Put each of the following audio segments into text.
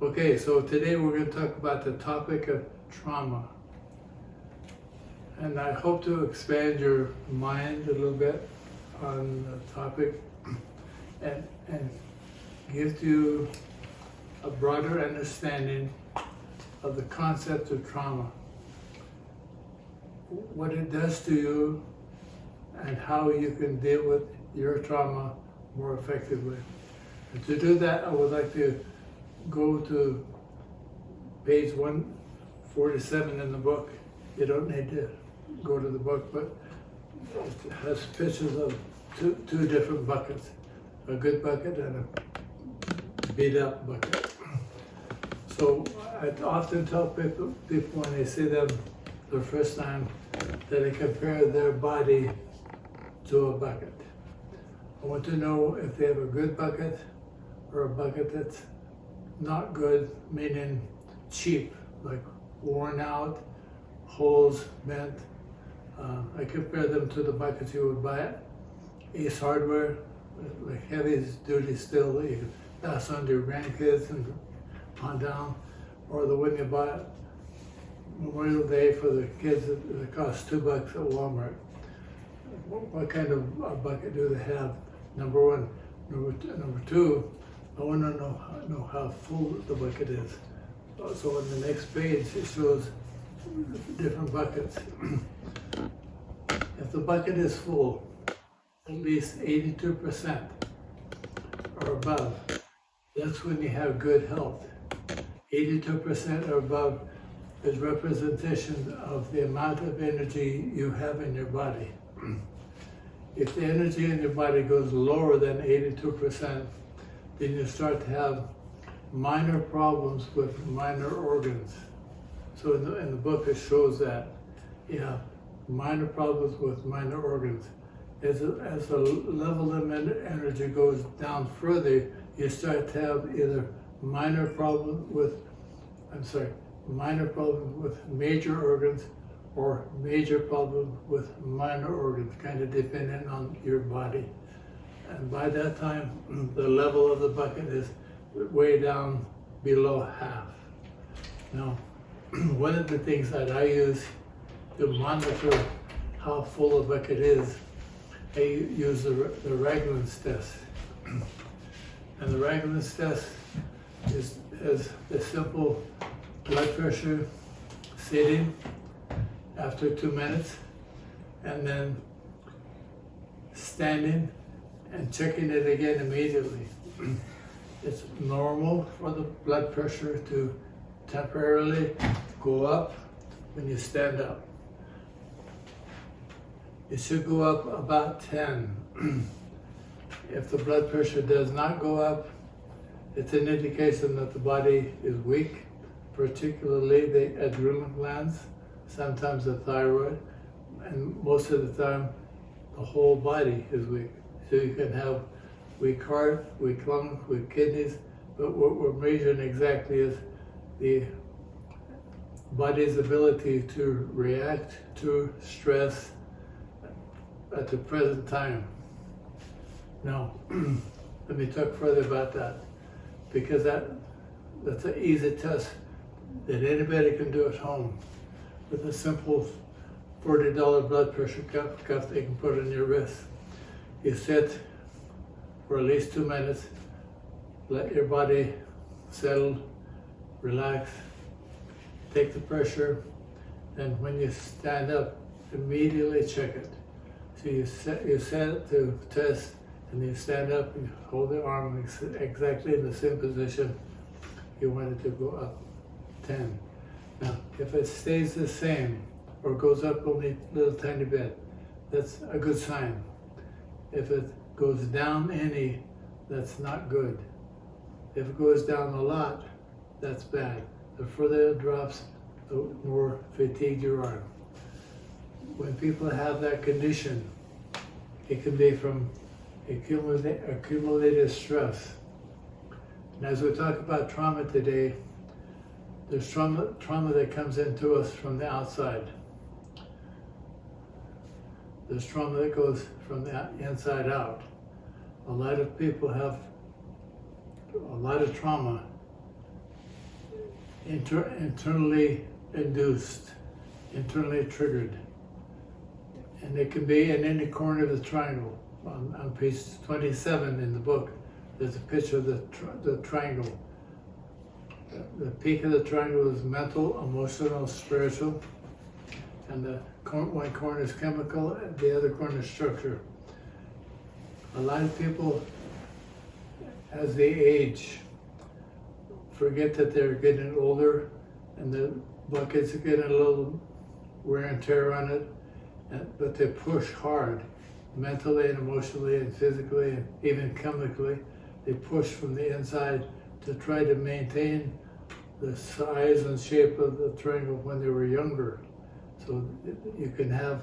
Okay, so today we're going to talk about the topic of trauma. And I hope to expand your mind a little bit on the topic and give you a broader understanding of the concept of trauma, what it does to you, and how you can deal with your trauma more effectively. And to do that, I would like to go to page 147 in the book. You don't need to go to the book, but it has pictures of two different buckets, a good bucket and a beat up bucket. So I often tell people when they see them the first time that they compare their body to a bucket. I want to know if they have a good bucket or a bucket that's not good, meaning cheap, like worn out, holes bent. I compare them to the buckets you would buy at Ace Hardware, like heavy duty steel that you can pass on to your grandkids and on down, or the one you buy at Memorial Day for the kids that cost $2 at Walmart. What kind of a bucket do they have? Number one. Number two, I want to know how full the bucket is. So on the next page, it shows different buckets. If the bucket is full, at least 82% or above, that's when you have good health. 82% or above is representation of the amount of energy you have in your body. If the energy in your body goes lower than 82%, then you start to have minor problems with minor organs. So in the book it shows that you have minor problems with minor organs. As the level of energy goes down further, you start to have either minor problems with major organs or major problems with minor organs, kind of depending on your body. And by that time, the level of the bucket is way down below half. Now, one of the things that I use to monitor how full a bucket is, I use the Regulus Test. And the Regulus Test is the simple blood pressure sitting after 2 minutes, and then standing and checking it again immediately. It's normal for the blood pressure to temporarily go up when you stand up. It should go up about 10. If the blood pressure does not go up, it's an indication that the body is weak, particularly the adrenal glands, sometimes the thyroid, and most of the time the whole body is weak. So you can have weak heart, weak lungs, weak kidneys, but what we're measuring exactly is the body's ability to react to stress at the present time. Now, let me talk further about that, because that's an easy test that anybody can do at home with a simple $40 blood pressure cuff they can put on your wrist. You sit for at least 2 minutes, let your body settle, relax, take the pressure, and when you stand up, immediately check it. So you set it to test, and you stand up and hold the arm exactly in the same position you want it to go up, 10. Now, if it stays the same or goes up only a little tiny bit, that's a good sign. If it goes down any, that's not good. If it goes down a lot, that's bad. The further it drops, the more fatigued you are. When people have that condition, it can be from accumulated stress. And as we talk about trauma today, there's trauma that comes into us from the outside. There's trauma that goes from the inside out. A lot of people have a lot of trauma internally induced, internally triggered. And it can be in any corner of the triangle. On page 27 in the book, there's a picture of the triangle. The peak of the triangle is mental, emotional, spiritual, and one corner is chemical, and the other corner is structure. A lot of people, as they age, forget that they're getting older, and the buckets are getting a little wear and tear on it, but they push hard, mentally and emotionally and physically and even chemically. They push from the inside to try to maintain the size and shape of the triangle when they were younger. So you can have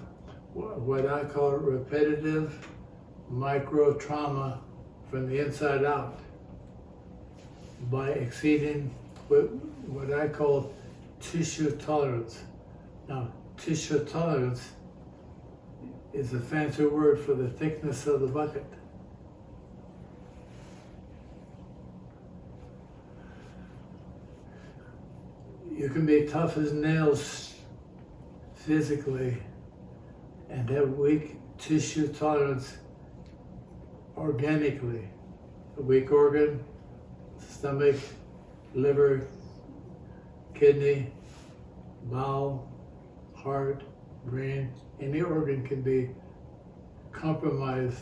what I call repetitive micro trauma from the inside out by exceeding what I call tissue tolerance. Now, tissue tolerance is a fancy word for the thickness of the bucket. You can be tough as nails physically and have weak tissue tolerance organically. A weak organ, stomach, liver, kidney, bowel, heart, brain, any organ can be compromised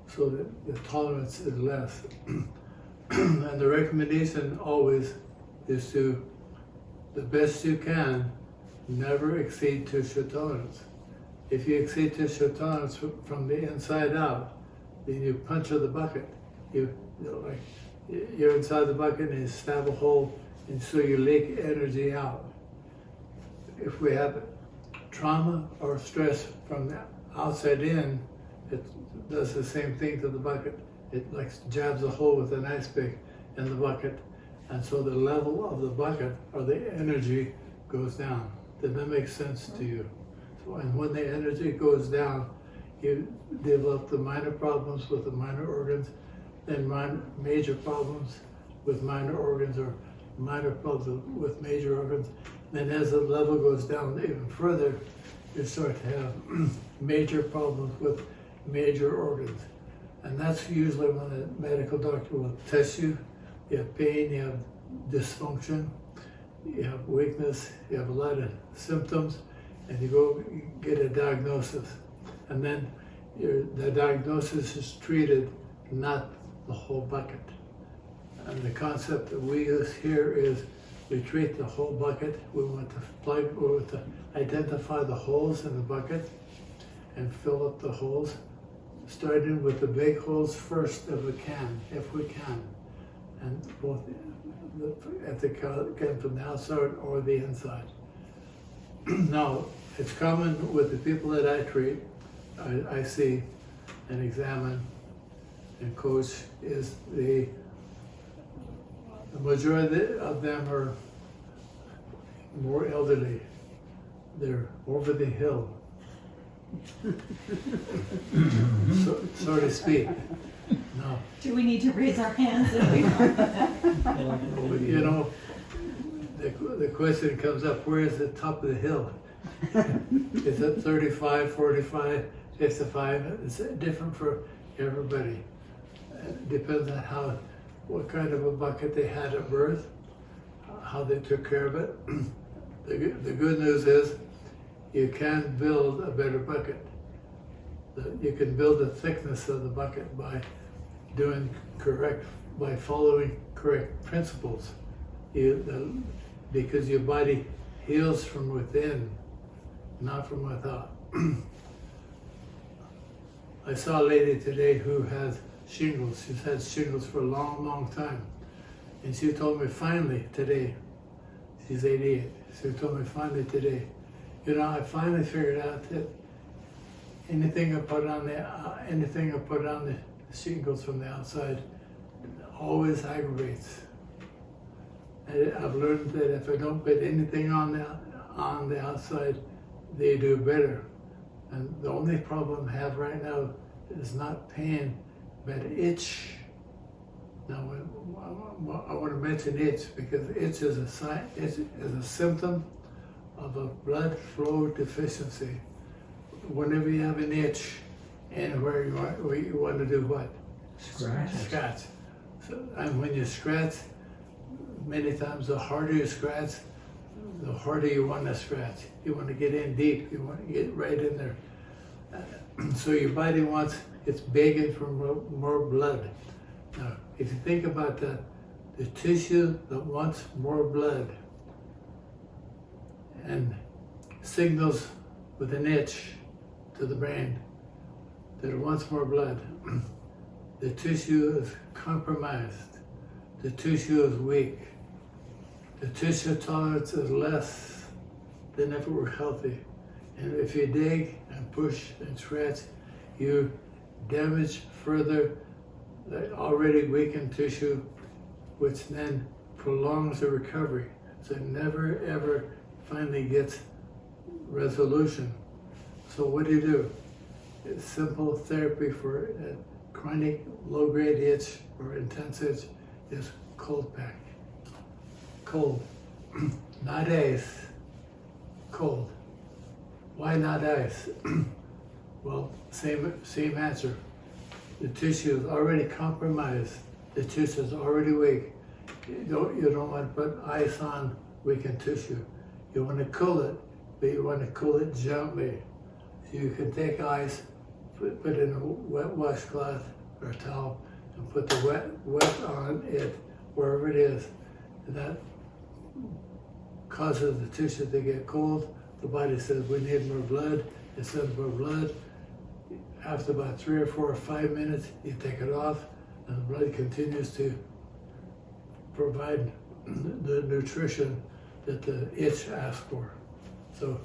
so that the tolerance is less. And the recommendation always is to, the best you can, never exceed tissue tolerance. If you exceed tissue tolerance from the inside out, then you puncture the bucket. You're inside the bucket and you stab a hole, and so you leak energy out. If we have trauma or stress from the outside in, it does the same thing to the bucket. It like jabs a hole with an ice pick in the bucket, and so the level of the bucket or the energy goes down. Does that make sense to you? So, and when the energy goes down, you develop the minor problems with the minor organs, then major problems with minor organs, or minor problems with major organs. Then as the level goes down even further, you start to have major problems with major organs. And that's usually when the medical doctor will test you. You have pain, you have dysfunction, you have weakness, you have a lot of symptoms, and you go get a diagnosis. And then the diagnosis is treated, not the whole bucket. And the concept that we use here is we treat the whole bucket. We want to identify the holes in the bucket and fill up the holes, starting with the big holes first if we can, and both if they come from the outside or the inside. Now, it's common with the people that I treat, I see and examine and coach, is the majority of them are more elderly. They're over the hill, so to speak. No. Do we need to raise our hands? You know, the question comes up, where is the top of the hill? Is it 35, 45, 55? It's different for everybody. It depends on what kind of a bucket they had at birth, how they took care of it. The good news is you can build a better bucket. You can build the thickness of the bucket by following correct principles. Because your body heals from within, not from without. I saw a lady today who has shingles. She's had shingles for a long, long time. And she told me finally today, she's 88, she told me finally today, I finally figured out that anything I put on the shingles from the outside always aggravates. And I've learned that if I don't put anything on the outside, they do better. And the only problem I have right now is not pain, but itch. Now, I want to mention itch because itch is a sign. Itch is a symptom of a blood flow deficiency. Whenever you have an itch, anywhere you want to do what? Scratch. So, and when you scratch, many times the harder you scratch, the harder you want to scratch. You want to get in deep. You want to get right in there. So your body it's begging for more blood. Now, if you think about that, the tissue that wants more blood and signals with an itch to the brain that it wants more blood, the tissue is compromised. The tissue is weak. The tissue tolerance is less than if it were healthy. And if you dig and push and scratch, you damage further the already weakened tissue, which then prolongs the recovery. So it never ever finally gets resolution. So what do? It's simple therapy for chronic low-grade itch or intense itch is cold pack. Cold, not ice, cold. Why not ice? Well, same answer. The tissue is already compromised. The tissue is already weak. You don't want to put ice on weakened tissue. You want to cool it, but you want to cool it gently. So you can take ice, put it in a wet washcloth or towel, and put the wet on it wherever it is. And that causes the tissue to get cold. The body says we need more blood. It sends more blood. After about 3 or 4 or 5 minutes, you take it off, and the blood continues to provide the nutrition that the itch asks for. So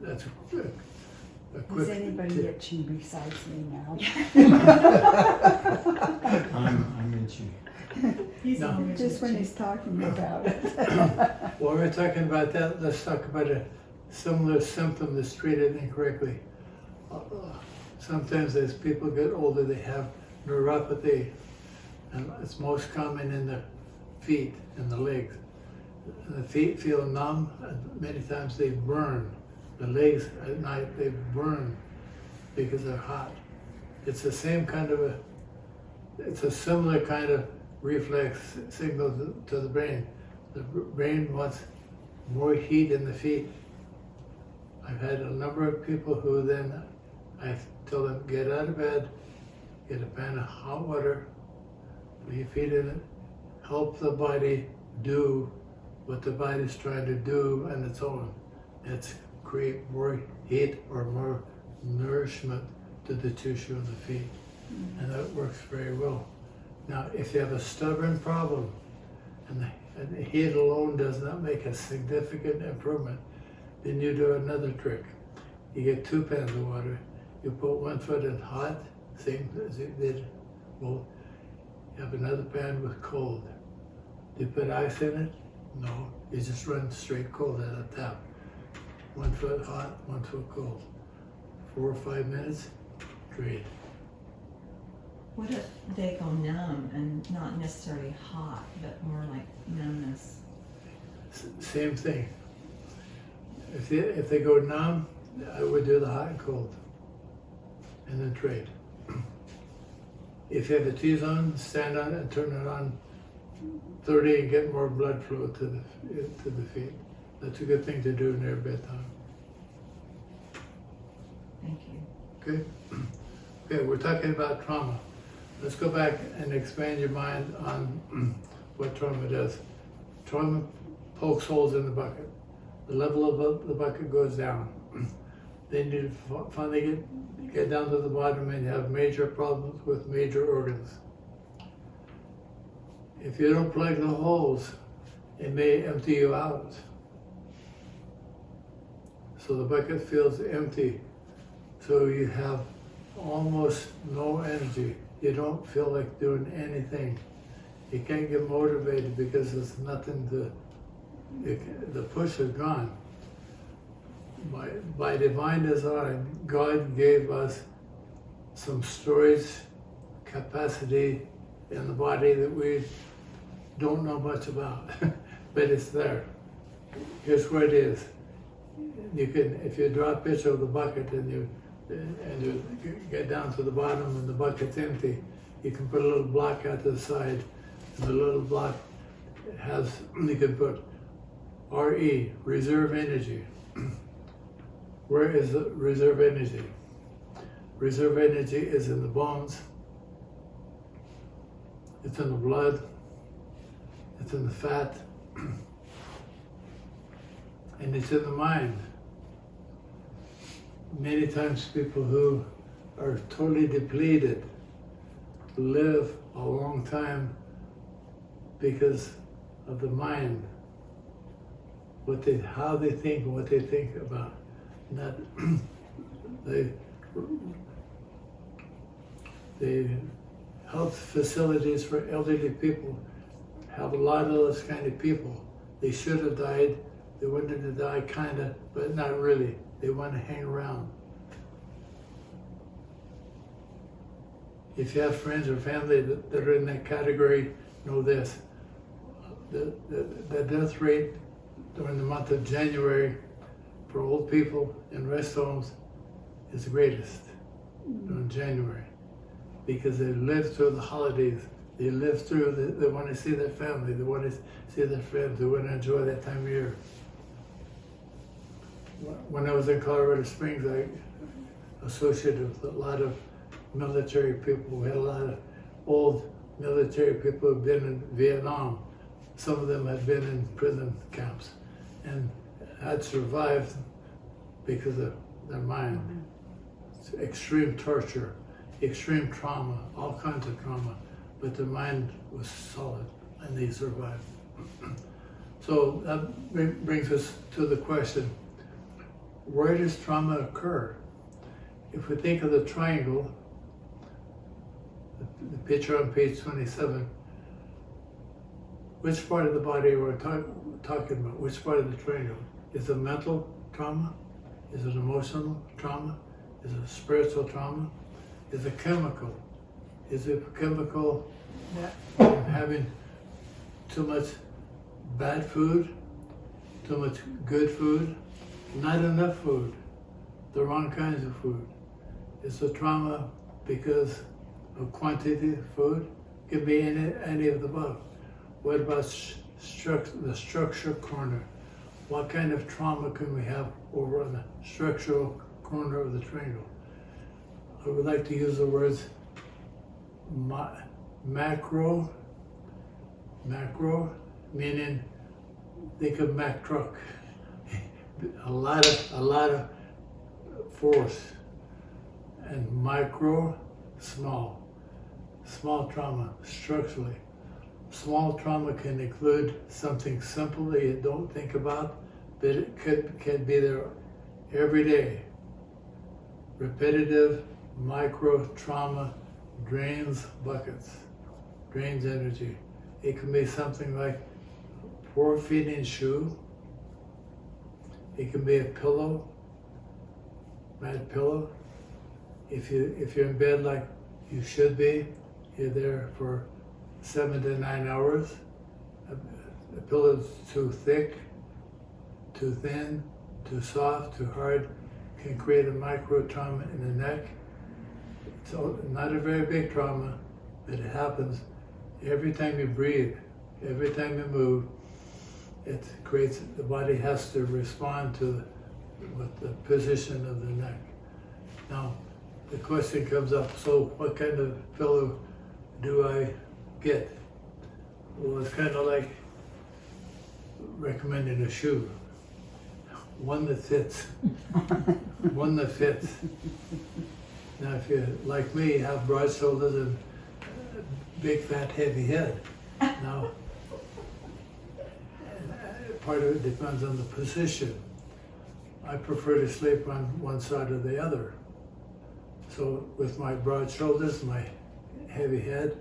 that's a quick Is anybody tip. itching besides me now? I'm itchy. He's No. always Just when itchy. he's talking about it. While we're talking about that, let's talk about a similar symptom that's treated incorrectly. Sometimes as people get older, they have neuropathy, and it's most common in the feet and the legs. The feet feel numb, and many times they burn. The legs at night, they burn because they're hot. It's the same kind of it's a similar kind of reflex signal to the brain. The brain wants more heat in the feet. I've had a number of people who then, I tell them, get out of bed, get a pan of hot water, put your feet in it, help the body do what the body's trying to do on its own. It's create more heat or more nourishment to the tissue of the feet. And that works very well. Now, if you have a stubborn problem and the heat alone does not make a significant improvement, then you do another trick. You get 2 pans of water, you put one foot in hot, same as you did. Well, you have another pan with cold. Do you put ice in it? No, you just run straight cold out of the tap. 1 foot hot, 1 foot cold. 4 or 5 minutes, drain. What if they go numb and not necessarily hot, but more like numbness? Same thing. If they go numb, I would do the hot and cold, and then trade. If you have a T-zone, stand on it and turn it on 30 and get more blood flow to the feet. That's a good thing to do near bedtime. Thank you. Okay? Okay, we're talking about trauma. Let's go back and expand your mind on what trauma does. Trauma pokes holes in the bucket. The level of the bucket goes down. Then you finally get down to the bottom and you have major problems with major organs. If you don't plug the holes, it may empty you out. So the bucket feels empty. So you have almost no energy. You don't feel like doing anything. You can't get motivated because there's nothing the push is gone. By divine design, God gave us some storage capacity in the body that we don't know much about, but it's there. Here's where it is. You can, if you draw a picture of the bucket and you get down to the bottom and the bucket's empty, you can put a little block out to the side, and the little block has, you can put RE, reserve energy. Where is the reserve energy? Reserve energy is in the bones, it's in the blood, it's in the fat, and it's in the mind. Many times people who are totally depleted live a long time because of the mind, how they think and what they think about. Not the health facilities for elderly people have a lot of those kind of people. They should have died, they wanted to die kinda, but not really. They want to hang around. If you have friends or family that are in that category, know this. The death rate during the month of January for old people in rest homes is the greatest during January, because they live through the holidays. They live through, they want to see their family, they want to see their friends, they want to enjoy that time of year. When I was in Colorado Springs, I associated with a lot of military people. We had a lot of old military people who've been in Vietnam. Some of them had been in prison camps and had survived because of their mind. Extreme torture, extreme trauma, all kinds of trauma, but their mind was solid and they survived. So that brings us to the question, where does trauma occur? If we think of the triangle, the picture on page 27, which part of the body are we talking about? Which part of the triangle? Is it mental trauma? Is it emotional trauma? Is it spiritual trauma? Is it chemical? Is it chemical from having too much bad food, too much good food, not enough food, the wrong kinds of food? Is it trauma because of quantity of food? It can be any of the above. What about the structure corner? What kind of trauma can we have over on the structural corner of the triangle? I would like to use the words macro, meaning think of Mack truck. a lot of force. And micro, small trauma structurally. Small trauma can include something simple that you don't think about, but it can be there every day. Repetitive micro trauma drains buckets, drains energy. It can be something like poor fitting shoe. It can be a pillow, bad pillow. If you're in bed like you should be, you're there for 7 to 9 hours. The pillow is too thick, too thin, too soft, too hard, can create a micro trauma in the neck. It's not a very big trauma, but it happens every time you breathe, every time you move. It creates, the body has to respond to the position of the neck. Now, the question comes up, so what kind of pillow do I get? Well, it's kind of like recommending a shoe. One that fits. One that fits. Now, if you, like me, have broad shoulders and big, fat, heavy head, now, part of it depends on the position. I prefer to sleep on one side or the other. So with my broad shoulders, my heavy head,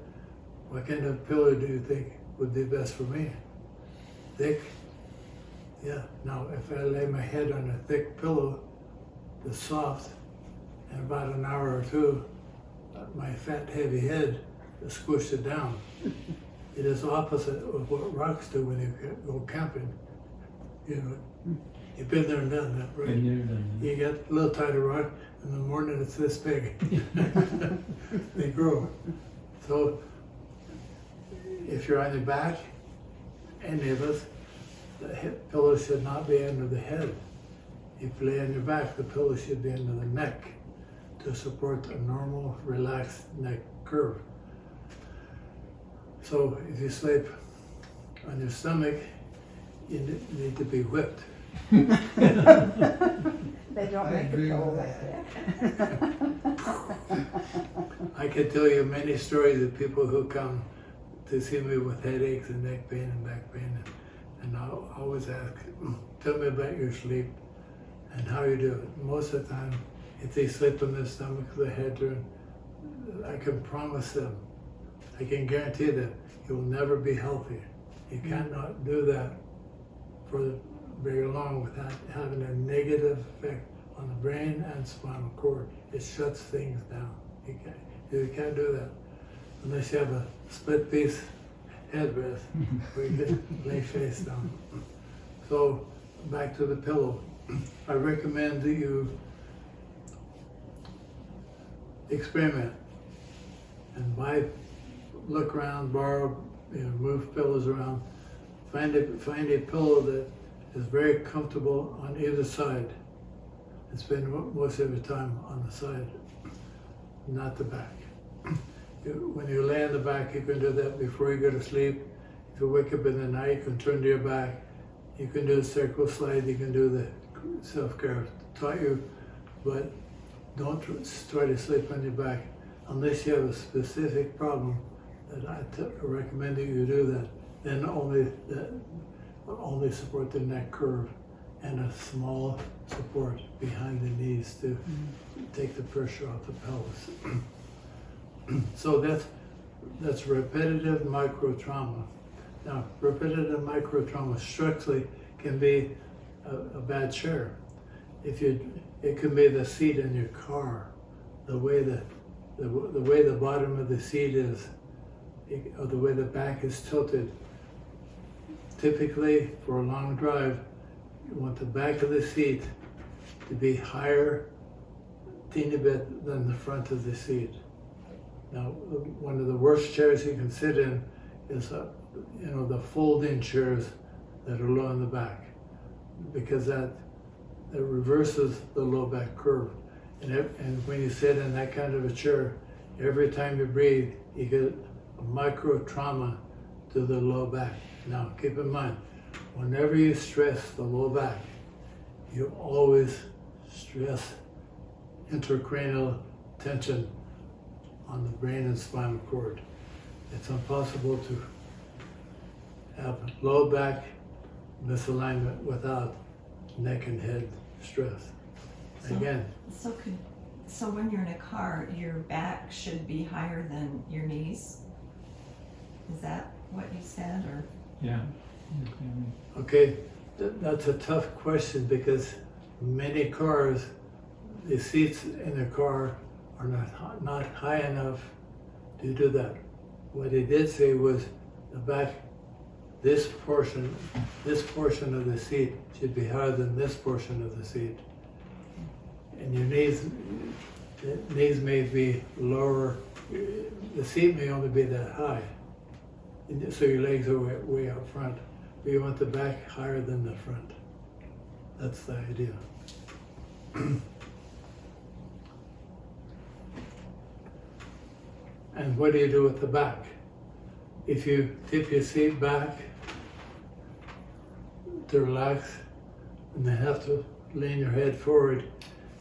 what kind of pillow do you think would be best for me? Thick? Yeah. Now, if I lay my head on a thick pillow that's soft, in about an hour or two, my fat, heavy head squished it down. It is opposite of what rocks do when you go camping. You know, you've been there and done that, right? Been there, done that. You get a little tight of rock, in the morning it's this big. They grow. So if you're on your back, any of us, the pillow should not be under the head. If you lay on your back, the pillow should be under the neck to support a normal, relaxed neck curve. So if you sleep on your stomach, you need to be whipped. They don't make a pillow like that. I can tell you many stories of people who come to see me with headaches and neck pain and back pain, and I always ask, tell me about your sleep and how you do it. Most of the time, if they sleep on their stomach with their head turned, I can promise them, I can guarantee them, you'll never be healthy. You cannot do that for very long without having a negative effect on the brain and spinal cord. It shuts things down. You can't do that unless you have a split piece headrest where you can lay face down. So back to the pillow. I recommend that you experiment and look around, borrow, move pillows around. Find a pillow that is very comfortable on either side. And spend most of your time on the side, not the back. When you lay on the back, you can do that before you go to sleep. If you wake up in the night, you can turn to your back. You can do the circle slide, you can do the self-care taught you, but don't try to sleep on your back unless you have a specific problem that I recommend that you do that. Then only support the neck curve and a small support behind the knees to take the pressure off the pelvis. So that's repetitive micro trauma. Now, repetitive micro trauma structurally can be a bad chair. It can be the seat in your car, the way the bottom of the seat is, or the way the back is tilted. Typically, for a long drive, you want the back of the seat to be higher, teeny bit, than the front of the seat. Now, one of the worst chairs you can sit in is, the folding chairs that are low in the back, because that reverses the low back curve. And when you sit in that kind of a chair, every time you breathe, you get a micro trauma to the low back. Now, keep in mind, whenever you stress the low back, you always stress intracranial tension on the brain and spinal cord. It's impossible to have low back misalignment without neck and head stress. Again. So when you're in a car, your back should be higher than your knees? Is that what you said, or? Yeah. Okay, that's a tough question because many cars, the seats in the car are not high enough to do that. What they did say was the back, this portion of the seat should be higher than this portion of the seat. And your knees may be lower, the seat may only be that high. So your legs are way out front, but you want the back higher than the front. That's the idea. And what do you do with the back? If you tip your seat back to relax and then have to lean your head forward,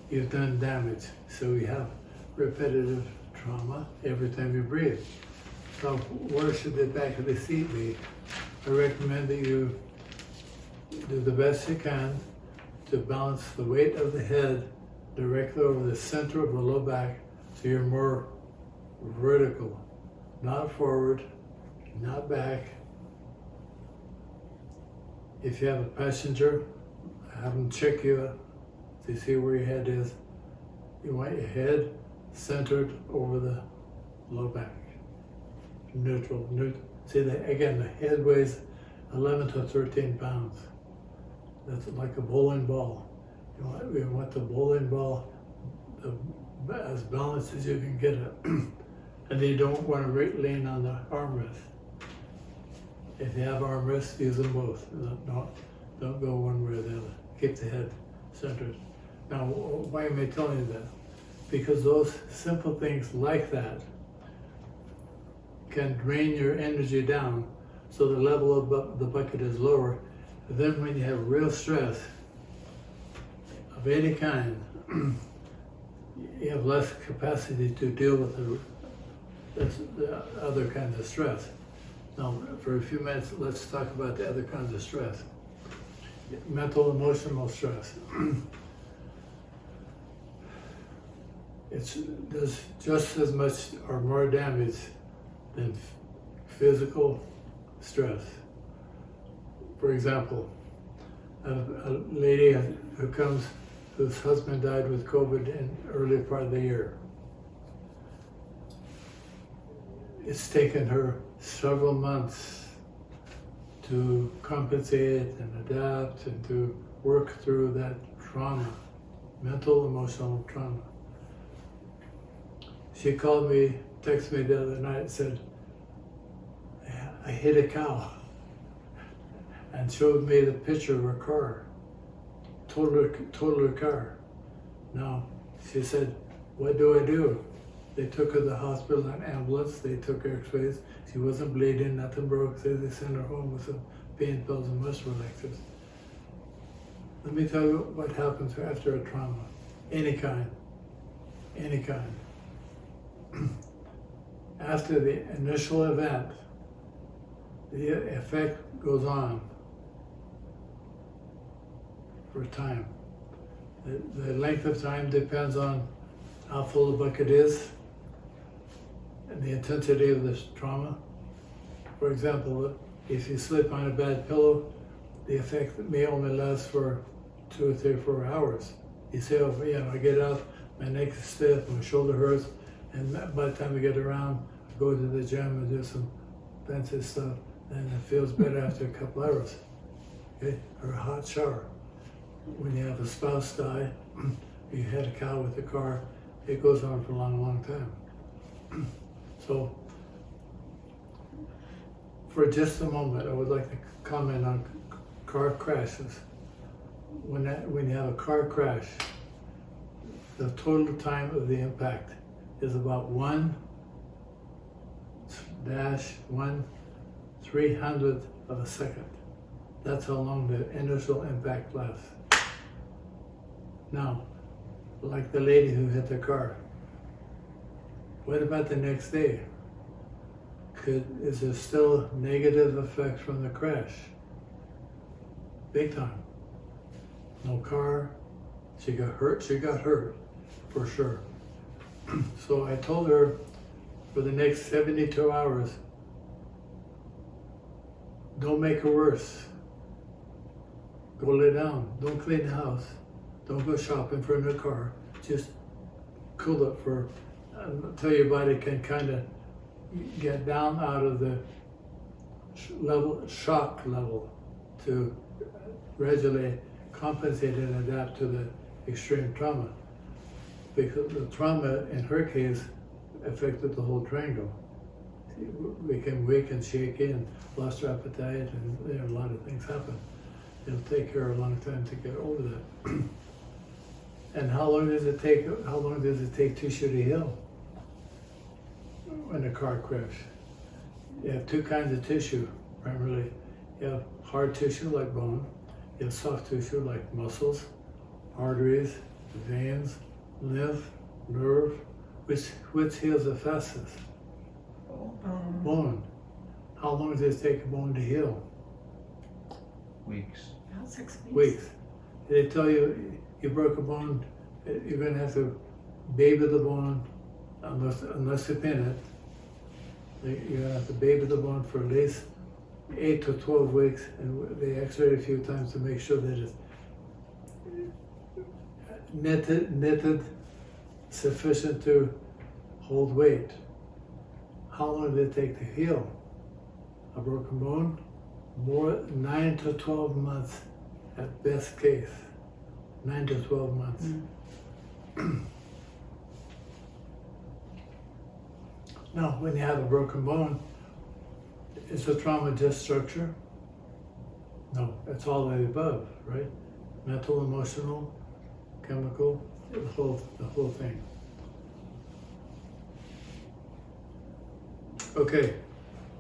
you've done damage. So you have repetitive trauma every time you breathe. So where should the back of the seat be? I recommend that you do the best you can to balance the weight of the head directly over the center of the low back so you're more vertical, not forward, not back. If you have a passenger, have them check you to see where your head is. You want your head centered over the low back. neutral. See, again, the head weighs 11 to 13 pounds. That's like a bowling ball. You want the bowling ball as balanced as you can get it. And you don't want to lean on the armrest. If you have armrests, use them both. Don't go one way or the other. Keep the head centered. Now, why am I telling you that? Because those simple things like that can drain your energy down so the level of the bucket is lower. Then when you have real stress of any kind, you have less capacity to deal with the other kinds of stress. Now, for a few minutes, let's talk about the other kinds of stress. Mental, emotional stress. It does just as much or more damage than physical stress. For example, a lady who comes, whose husband died with COVID in early part of the year. It's taken her several months to compensate and adapt and to work through that trauma, mental, emotional trauma. She called me, texted me the other night and said, I hit a cow, and showed me the picture of her car, totaled her car. Now, she said, what do? They took her to the hospital in an ambulance, they took her x-rays, she wasn't bleeding, nothing broke, so they sent her home with some pain pills and muscle relaxers. Let me tell you what happens after a trauma, any kind. After the initial event, the effect goes on for time. The length of time depends on how full the bucket is and the intensity of this trauma. For example, if you sleep on a bad pillow, the effect may only last for 2 or 3 or 4 hours. You say, oh, I get up, my neck is stiff, my shoulder hurts, and by the time I get around, I go to the gym and do some fancy stuff, and it feels better after a couple hours. Okay? Or a hot shower. When you have a spouse die, you had a cow with the car, it goes on for a long time. So, for just a moment, I would like to comment on car crashes. When you have a car crash, the total time of the impact is about 1-1/300th of a second. That's how long the initial impact lasts. Now, like the lady who hit the car, what about the next day? Is there still negative effects from the crash? Big time. No car, she got hurt for sure. So I told her for the next 72 hours, don't make it worse. Go lay down, don't clean the house, don't go shopping for a new car, just cool it until your body can kind of get down out of the shock level to gradually compensate and adapt to the extreme trauma. Because the trauma, in her case, affected the whole triangle. She became weak and shaky and lost her appetite, and a lot of things happen. It'll take her a long time to get over that. And how long does it take tissue to heal in a car crash? You have 2 kinds of tissue, primarily. You have hard tissue like bone, you have soft tissue like muscles, arteries, veins, lymph, nerve. Which heals the fastest? Bone. How long does it take a bone to heal? Weeks. About 6 weeks. Weeks. They tell you broke a bone, you're going to have to baby the bone, unless you pin it. You're going to have to baby the bone for at least 8 to 12 weeks, and they x-ray it a few times to make sure that it's knitted sufficient to hold weight. How long did it take to heal? A broken bone? More 9 to 12 months at best case. 9 to 12 months. Now, when you have a broken bone, is the trauma just structure? No, it's all the above, right? Mental, emotional, chemical, the whole thing. Okay,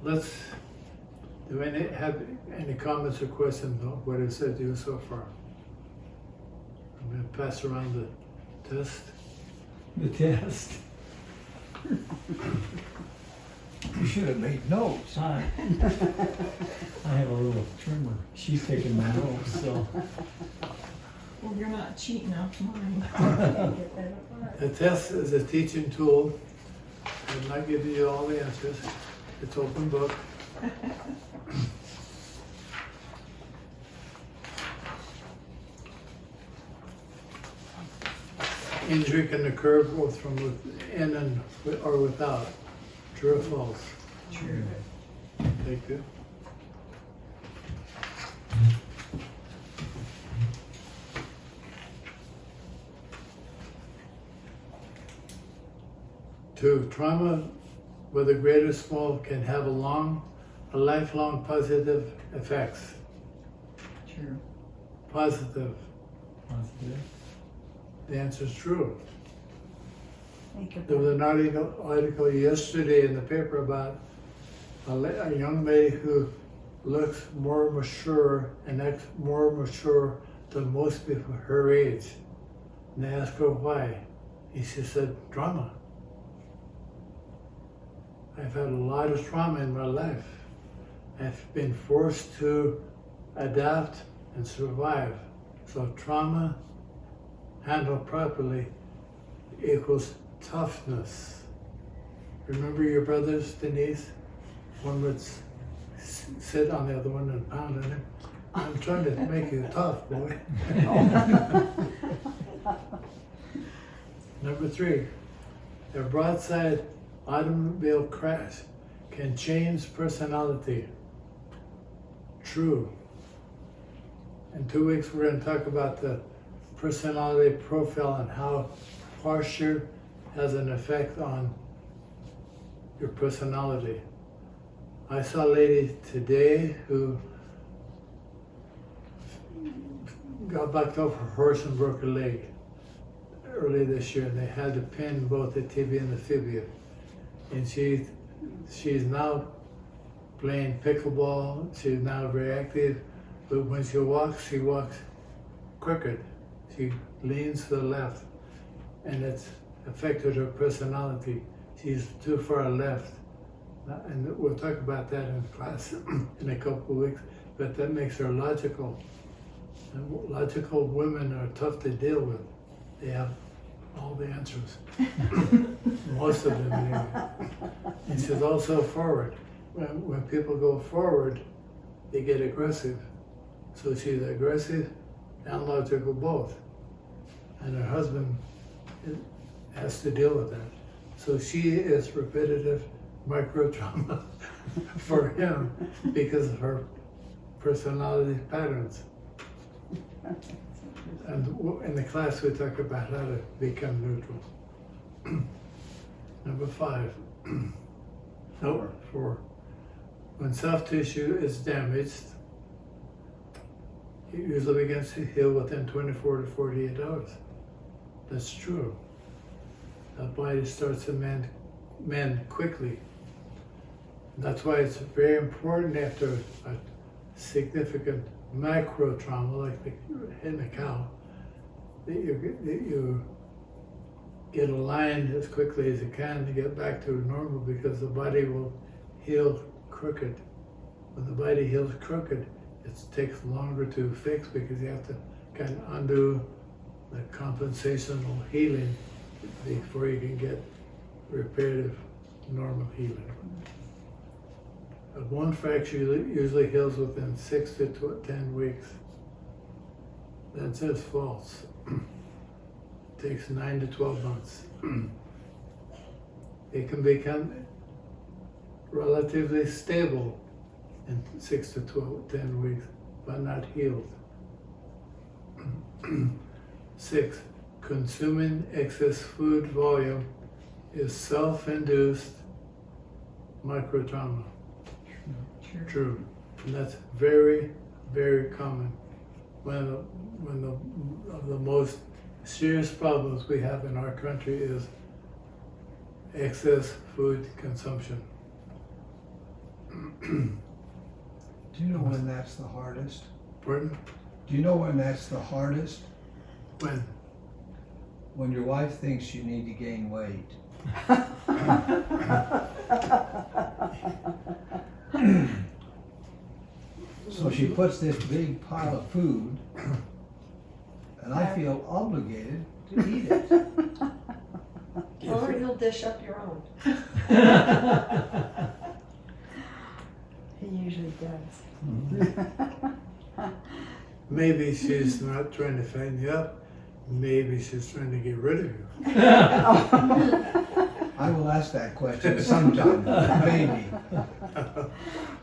do any have any comments or questions on what I've said to you so far? I'm going to pass around the test. The test. You should have made notes. I have a little trimmer. She's taking my notes, so. Well, you're not cheating off mine. The test is a teaching tool. I'm not giving you all the answers. It's open book. Injury can occur both from within and or without. True or false? True. Thank you. Two, trauma, whether great or small, can have a lifelong positive effects. True. Positive. Positive. The answer is true. Think There was an article yesterday in the paper about a young lady who looks more mature and acts more mature than most people her age. And they asked her why. And she said, trauma. I've had a lot of trauma in my life. I've been forced to adapt and survive. So trauma, handled properly, equals toughness. Remember your brothers, Denise? One would sit on the other one and pound on him. I'm trying to make you tough, boy. Number three, a broadside automobile crash can change personality. True. In 2 weeks, we're going to talk about the personality profile and how posture has an effect on your personality. I saw a lady today who got backed off her horse and broke her leg early this year, and they had to pin both the tibia and the fibula. And she's now playing pickleball. She's now very active, but when she walks crooked. She leans to the left, and it's affected her personality. She's too far left. And we'll talk about that in class in a couple of weeks, but that makes her logical. And logical women are tough to deal with. They have all the answers. Most of them anyway. And she's also forward. When people go forward, they get aggressive. So she's aggressive and logical both. And her husband has to deal with that. So she is repetitive micro-trauma for him because of her personality patterns. And in the class we talk about how to become neutral. Number 5. No, 4. When soft tissue is damaged, it usually begins to heal within 24 to 48 hours. That's true. The body starts to mend quickly. That's why it's very important after a significant macro trauma, like hitting a cow, that you get aligned as quickly as you can to get back to normal, because the body will heal crooked. When the body heals crooked, it takes longer to fix because you have to kind of undo the compensational healing before you can get reparative normal healing. A bone fracture usually heals within 6 to 10 weeks. That's just false. It takes 9 to 12 months. It can become relatively stable in 6 to 10 weeks, but not healed. 6. Consuming excess food volume is self-induced microtrauma. True. And that's very, very common. One of the most serious problems we have in our country is excess food consumption. Do you know when that's the hardest? Pardon? Do you know when that's the hardest? When? When your wife thinks you need to gain weight. So she puts this big pile of food, and I feel obligated to eat it. Or you'll dish up your own. He usually does. Maybe she's not trying to fatten you up. Maybe she's trying to get rid of you. I will ask that question sometime, maybe.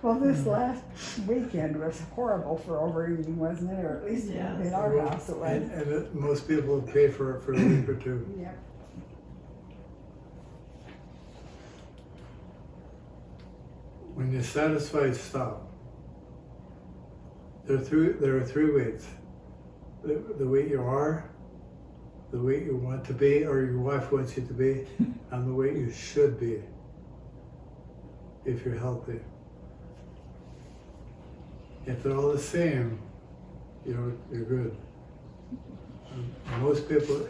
Well, this last weekend was horrible for overeating, wasn't it? Or at least Yeah. in our house it was. And most people pay for it for a week or two. Yeah. When you're satisfied, stop. There are three weights. The weight you are, the weight you want to be, or your wife wants you to be, and the weight you should be if you're healthy. If they're all the same, you're good. Most people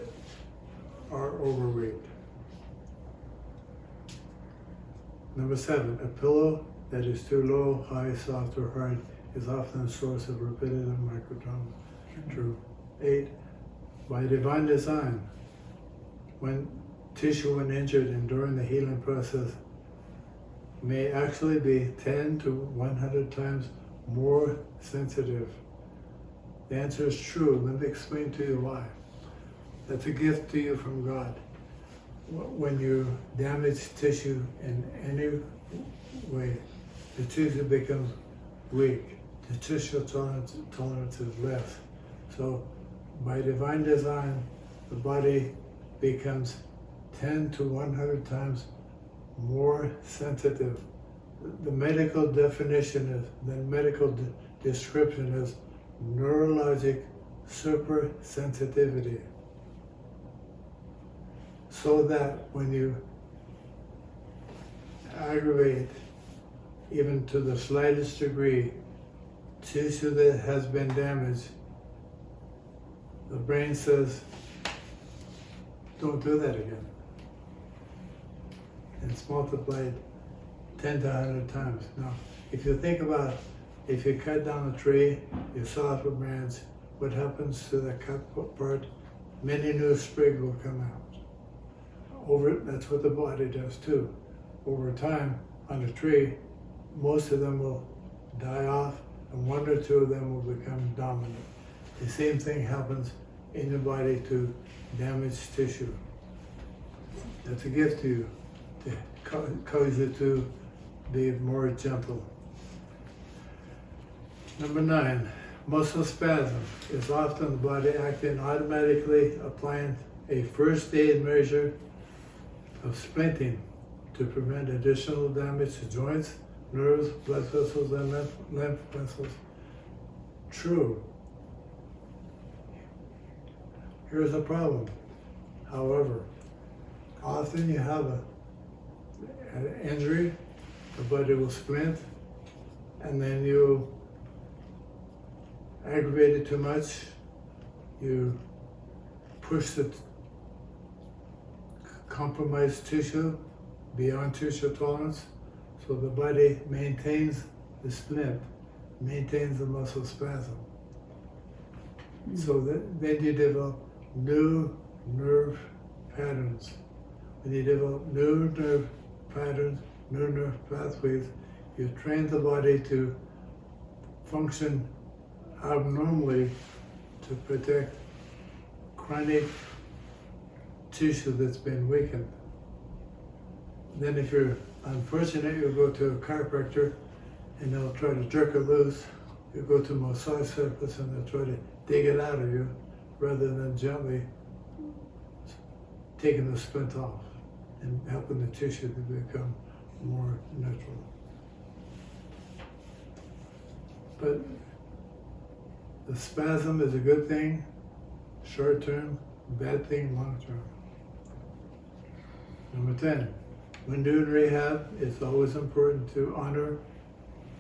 are overweight. Number 7, a pillow that is too low, high, soft, or hard is often a source of repetitive microtrauma. True. 8, by divine design, when tissue when injured and during the healing process may actually be 10 to 100 times more sensitive. The answer is true. Let me explain to you why. That's a gift to you from God. When you damage tissue in any way, the tissue becomes weak. The tissue tolerance is less. So by divine design, the body becomes 10 to 100 times more sensitive. The medical definition is, the medical description is neurologic supersensitivity. So that when you aggravate, even to the slightest degree, tissue that has been damaged, the brain says, don't do that again. And it's multiplied 10 to 100 times. Now, if you think about, if you cut down a tree, you saw off a branch, what happens to the cut part? Many new sprigs will come out. That's what the body does too. Over time, on a tree, most of them will die off, and 1 or 2 of them will become dominant. The same thing happens in your body to damaged tissue. That's a gift to you, to cause you to be more gentle. Number 9, muscle spasm is often the body acting automatically, applying a first aid measure of splinting to prevent additional damage to joints, nerves, blood vessels, and lymph vessels. True. Here's a problem. However, often you have an injury, the body will splint, and then you aggravate it too much, you push the compromised tissue beyond tissue tolerance, so the body maintains the splint, maintains the muscle spasm. So then you develop new nerve patterns. When you develop new nerve patterns, new nerve pathways, you train the body to function abnormally to protect chronic tissue that's been weakened. Then if you're Unfortunately, you go to a chiropractor and they'll try to jerk it loose. You go to a massage therapist and they'll try to dig it out of you rather than gently taking the splint off and helping the tissue to become more natural. But the spasm is a good thing, short term, bad thing, long term. Number 10, when doing rehab, it's always important to honor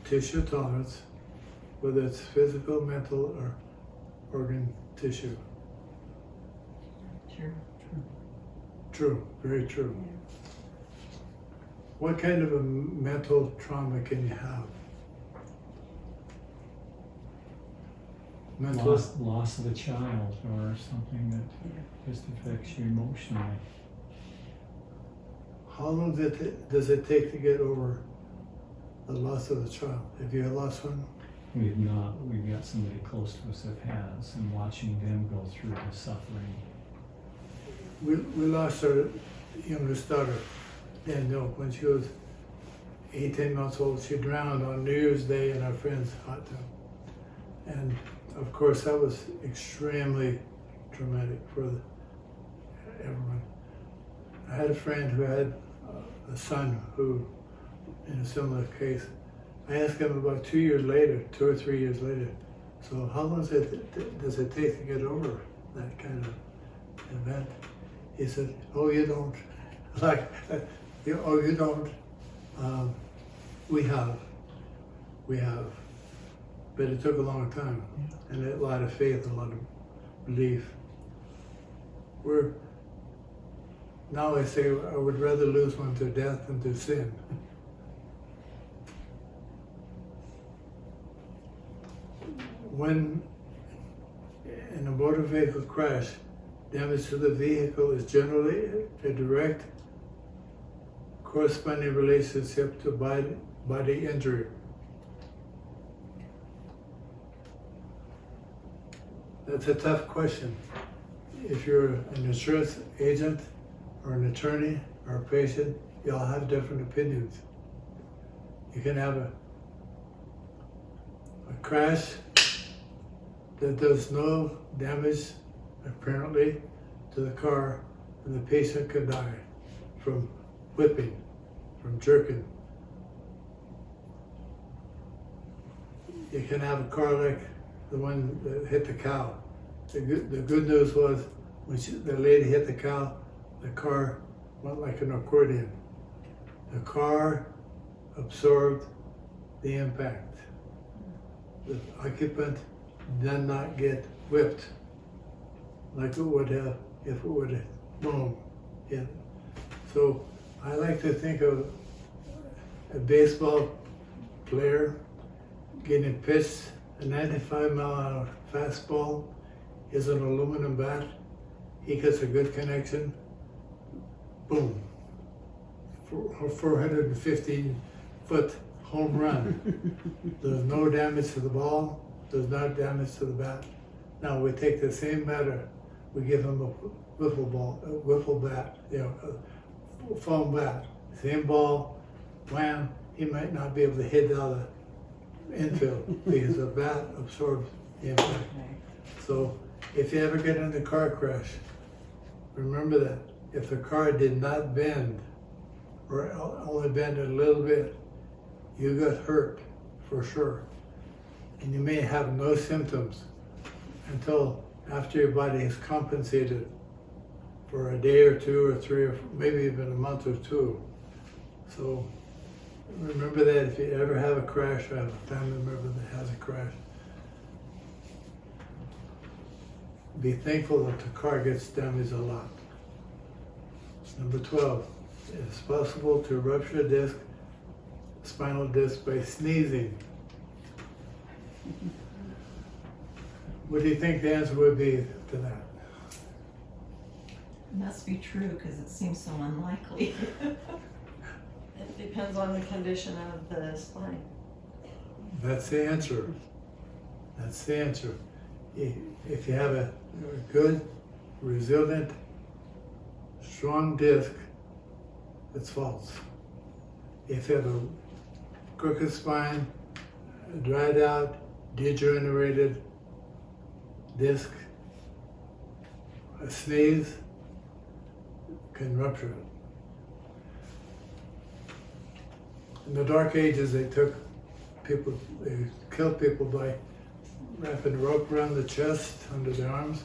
tissue tolerance, whether it's physical, mental, or organ tissue. Sure. True, very true. What kind of a mental trauma can you have? Mental, Loss of a child or something that just affects you emotionally. how long does it take to get over the loss of a child? Have you lost one? We've not. We've got somebody close to us that has, and watching them go through the suffering. We lost our youngest daughter, Danielle, when she was 18 months old. She drowned on New Year's Day in our friend's hot tub. And of course, that was extremely traumatic for everyone. I had a friend who had a son who, in a similar case, I asked him about 2 or 3 years later, so how long does it take to get over that kind of event? He said, oh, you don't. Like, oh, you don't. We have. But it took a long time, and a lot of faith, a lot of belief. Now I say I would rather lose one to death than to sin. When in a motor vehicle crash, damage to the vehicle is generally a direct corresponding relationship to body injury. That's a tough question. If you're an insurance agent or an attorney or a patient, you all have different opinions. You can have a crash that does no damage, apparently, to the car, and the patient could die from whipping, from jerking. You can have a car like the one that hit the cow. The good news was when the lady hit the cow, the car went like an accordion. The car absorbed the impact. The occupant did not get whipped like it would have if it would have boom hit. So I like to think of a baseball player getting pitched a 95-mile-an-hour fastball is an aluminum bat. He gets a good connection. Boom. 415-foot home run. There's no damage to the ball. There's no damage to the bat. Now we take the same batter. We give him a wiffle bat, a foam bat. Same ball, wham. He might not be able to hit out of the infield because the bat absorbs the impact. So if you ever get in a car crash, remember that if the car did not bend or only bend a little bit, you got hurt for sure. And you may have no symptoms until after your body has compensated for a day or two or three or maybe even a month or two. So remember that if you ever have a crash or have a family member that has a crash, be thankful that the car gets damaged a lot. Number 12, it's possible to rupture a disc, spinal disc by sneezing. What do you think the answer would be to that? It must be true because it seems so unlikely. It depends on the condition of the spine. That's the answer. That's the answer. If you have a good, resilient, strong disc, it's false. If you have a crooked spine, a dried out, degenerated disc, a sneeze can rupture it. In the Dark Ages, they killed people by wrapping a rope around the chest, under the arms,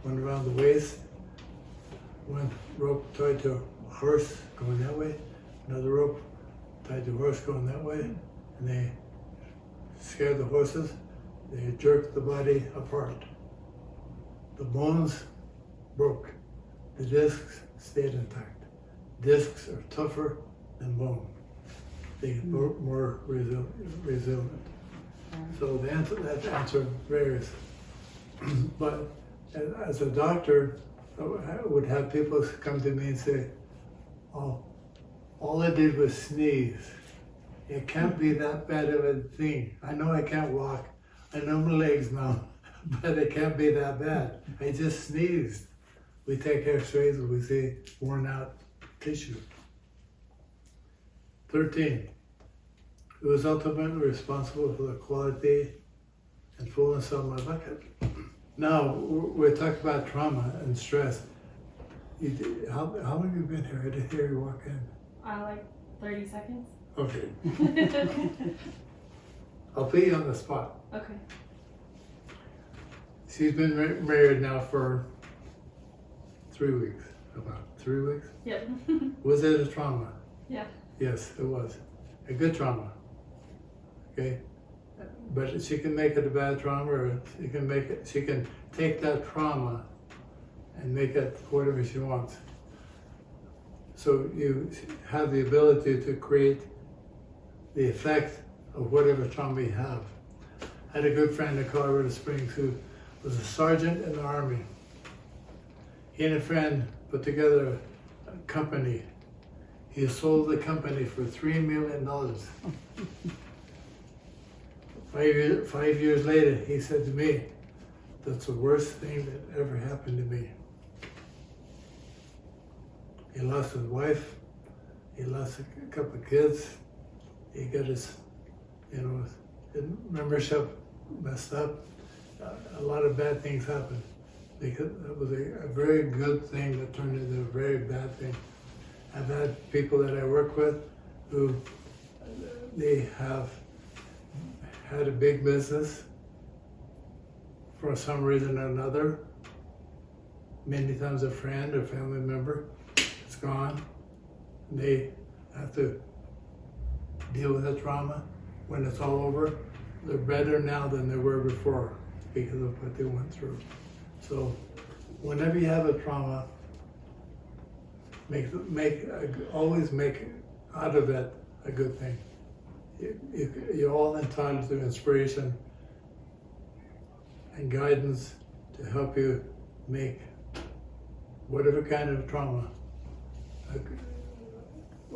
one around the waist, one rope tied to a horse going that way, another rope tied to a horse going that way, and they scared the horses. They jerked the body apart. The bones broke. The discs stayed intact. Discs are tougher than bone. They get more resilient. So that answer varies. But as a doctor, I would have people come to me and say, "Oh, all I did was sneeze. It can't be that bad of a thing. I know I can't walk. I know my legs now, but it can't be that bad. I just sneezed." We take x-rays and we see worn out tissue. 13. Who is ultimately responsible for the quality and fullness of my bucket? Now, we're talking about trauma and stress. How long have you been here? I didn't hear you walk in. Like 30 seconds. Okay. I'll put you on the spot. Okay. She's been married now for 3 weeks. About 3 weeks? Yep. Was it a trauma? Yeah. Yes, it was. A good trauma. Okay? But she can make it a bad trauma, or she can take that trauma and make it whatever she wants. So you have the ability to create the effect of whatever trauma you have. I had a good friend in Colorado Springs who was a sergeant in the Army. He and a friend put together a company. He sold the company for $3 million. 5 years later, he said to me, "That's the worst thing that ever happened to me." He lost his wife. He lost a couple of kids. He got his membership messed up. A lot of bad things happened because it was a very good thing that turned into a very bad thing. I've had people that I work with who they have had a big business for some reason or another. Many times a friend or family member, it's gone. They have to deal with the trauma. When it's all over, they're better now than they were before because of what they went through. So whenever you have a trauma, always make out of it a good thing. You're all entitled to inspiration and guidance to help you make whatever kind of trauma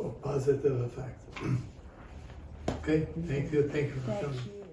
a positive effect. Okay, thank you for coming. Thank you.